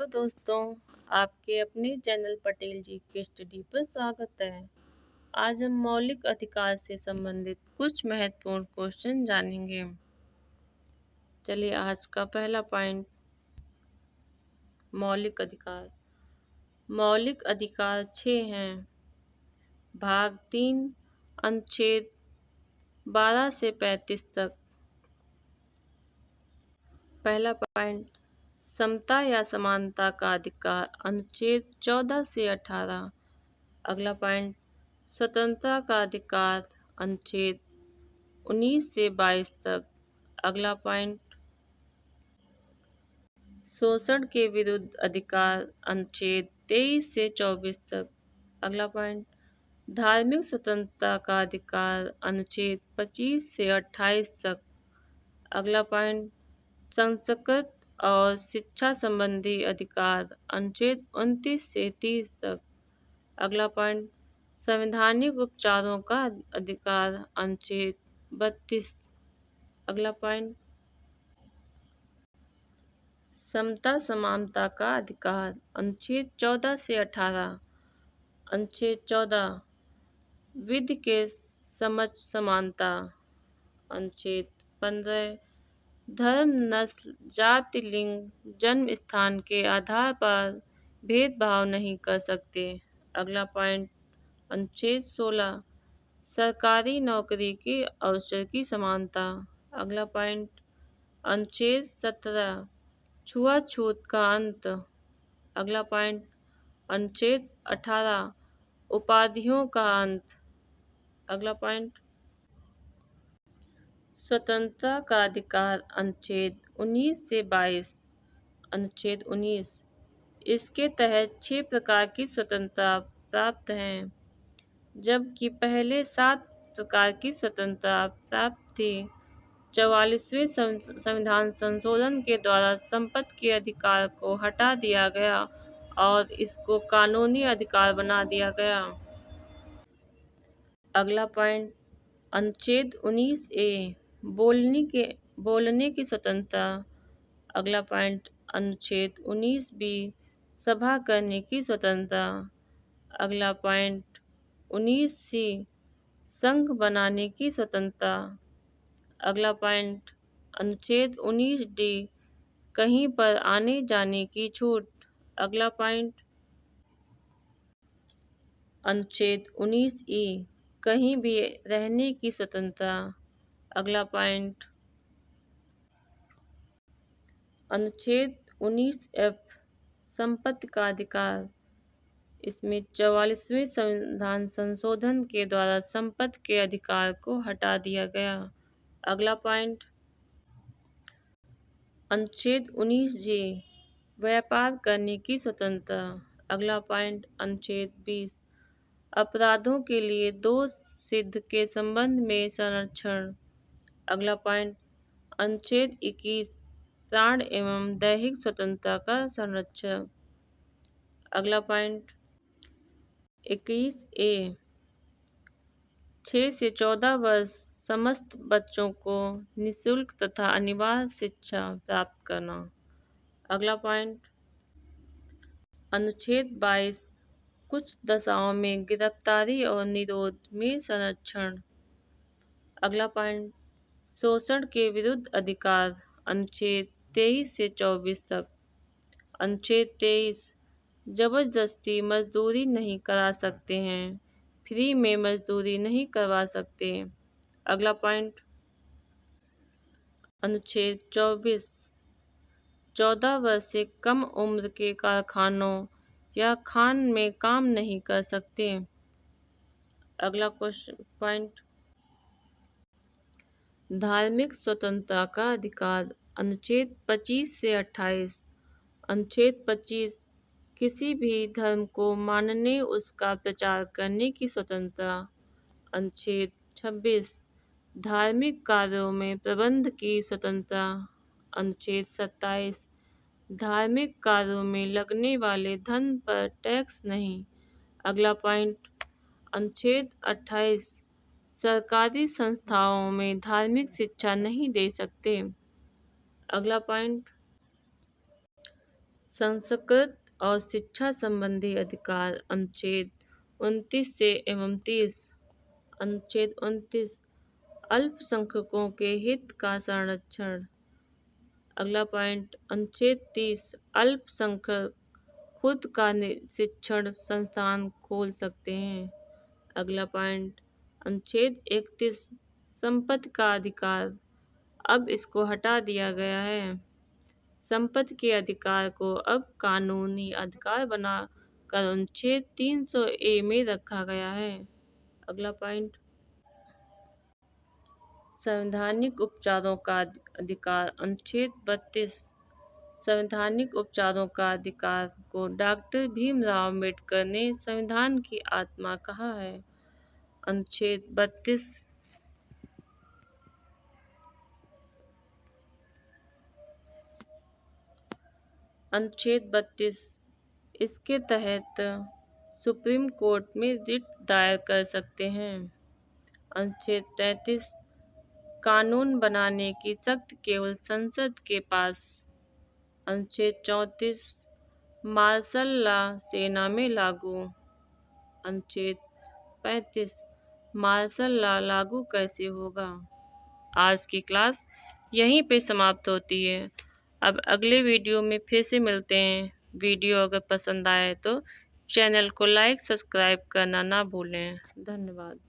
तो दोस्तों, आपके अपने चैनल पटेल जी के स्टडी पर स्वागत है। आज हम मौलिक अधिकार से संबंधित कुछ महत्वपूर्ण क्वेश्चन जानेंगे। चलिए आज का पहला पॉइंट, मौलिक अधिकार। मौलिक अधिकार 6 हैं। भाग 3, अनुच्छेद 12 से 35 तक। पहला पॉइंट, समता या समानता का अधिकार, अनुच्छेद 14 से 18। अगला पॉइंट, स्वतंत्रता का अधिकार, अनुच्छेद 19 से 22 तक। अगला पॉइंट, शोषण के विरुद्ध अधिकार, अनुच्छेद 23 से 24 तक। अगला पॉइंट, धार्मिक स्वतंत्रता का अधिकार, अनुच्छेद 25 से 28 तक। अगला पॉइंट, संस्कृत और शिक्षा संबंधी अधिकार, अनुच्छेद 29 से 30 तक। अगला पॉइंट, संवैधानिक उपचारों का अधिकार, अनुच्छेद 32। अगला पॉइंट, समता समानता का अधिकार, अनुच्छेद 14 से 18। अनुच्छेद 14, विधि के समझ समानता। अनुच्छेद 15, धर्म, नस्ल, जाति, लिंग, जन्म स्थान के आधार पर भेदभाव नहीं कर सकते। अगला पॉइंट, अनुच्छेद 16, सरकारी नौकरी के अवसर की समानता। अगला पॉइंट, अनुच्छेद 17, छुआछूत का अंत। अगला पॉइंट, अनुच्छेद 18, उपाधियों का अंत। अगला पॉइंट, स्वतंत्रता का अधिकार, अनुच्छेद 19 से 22। अनुच्छेद 19, इसके तहत 6 प्रकार की स्वतंत्रता प्राप्त हैं, जबकि पहले 7 प्रकार की स्वतंत्रता प्राप्त थी। 44वें संविधान संशोधन के द्वारा संपत्ति के अधिकार को हटा दिया गया और इसको कानूनी अधिकार बना दिया गया। अगला पॉइंट, अनुच्छेद 19A, बोलने की स्वतंत्रता। अगला पॉइंट, अनुच्छेद 19B, सभा करने की स्वतंत्रता। अगला पॉइंट, 19C, संघ बनाने की स्वतंत्रता। अगला पॉइंट, अनुच्छेद 19D, कहीं पर आने जाने की छूट। अगला पॉइंट, अनुच्छेद 19E, कहीं भी रहने की स्वतंत्रता। अगला पॉइंट, अनुच्छेद 19F, संपत्ति का अधिकार। इसमें 44वें संविधान संशोधन के द्वारा संपत्ति के अधिकार को हटा दिया गया। अगला पॉइंट, अनुच्छेद 19G, व्यापार करने की स्वतंत्रता। अगला पॉइंट, अनुच्छेद 20, अपराधों के लिए दोष सिद्ध के संबंध में संरक्षण। अगला पॉइंट, अनुच्छेद 21, प्राण एवं दैहिक स्वतंत्रता का संरक्षण। अगला पॉइंट, 21A, 6 से 14 वर्ष समस्त बच्चों को निःशुल्क तथा अनिवार्य शिक्षा प्राप्त करना। अगला पॉइंट, अनुच्छेद 22, कुछ दशाओं में गिरफ्तारी और निरोध में संरक्षण। अगला पॉइंट, शोषण के विरुद्ध अधिकार, अनुच्छेद 23 से 24 तक। अनुच्छेद 23, जबरदस्ती मजदूरी नहीं करा सकते हैं, फ्री में मजदूरी नहीं करवा सकते। अगला पॉइंट, अनुच्छेद 24, 14 वर्ष से कम उम्र के कारखानों या खान में काम नहीं कर सकते। अगला क्वेश्चन पॉइंट, धार्मिक स्वतंत्रता का अधिकार, अनुच्छेद 25 से 28। अनुच्छेद 25, किसी भी धर्म को मानने, उसका प्रचार करने की स्वतंत्रता। अनुच्छेद 26, धार्मिक कार्यों में प्रबंध की स्वतंत्रता। अनुच्छेद 27, धार्मिक कार्यों में लगने वाले धन पर टैक्स नहीं। अगला पॉइंट, अनुच्छेद 28, सरकारी संस्थाओं में धार्मिक शिक्षा नहीं दे सकते। अगला पॉइंट, संस्कृत और शिक्षा संबंधी अधिकार अनुच्छेद 29 से एवं 30। अनुच्छेद 29 अल्पसंख्यकों के हित का संरक्षण। अगला पॉइंट अनुच्छेद 30 अल्पसंख्यक खुद का शिक्षण संस्थान खोल सकते हैं। अगला पॉइंट अनुच्छेद 31 संपत्ति का अधिकार। अब इसको हटा दिया गया है। संपत्ति के अधिकार को अब कानूनी अधिकार बना कर अनुच्छेद 300A में रखा गया है। अगला पॉइंट संवैधानिक उपचारों का अधिकार। अनुच्छेद 32 संवैधानिक उपचारों का अधिकार को डॉक्टर भीमराव अम्बेडकर ने संविधान की आत्मा कहा है। अनुच्छेद 32 इसके तहत सुप्रीम कोर्ट में रिट दायर कर सकते हैं। अनुच्छेद 33 कानून बनाने की शक्ति केवल संसद के पास। अनुच्छेद 34 मार्शल लॉ सेना में लागू। अनुच्छेद 35 मार्शल लॉ लागू कैसे होगा। आज की क्लास यहीं पे समाप्त होती है। अब अगले वीडियो में फिर से मिलते हैं। वीडियो अगर पसंद आए तो चैनल को लाइक सब्सक्राइब करना ना भूलें। धन्यवाद।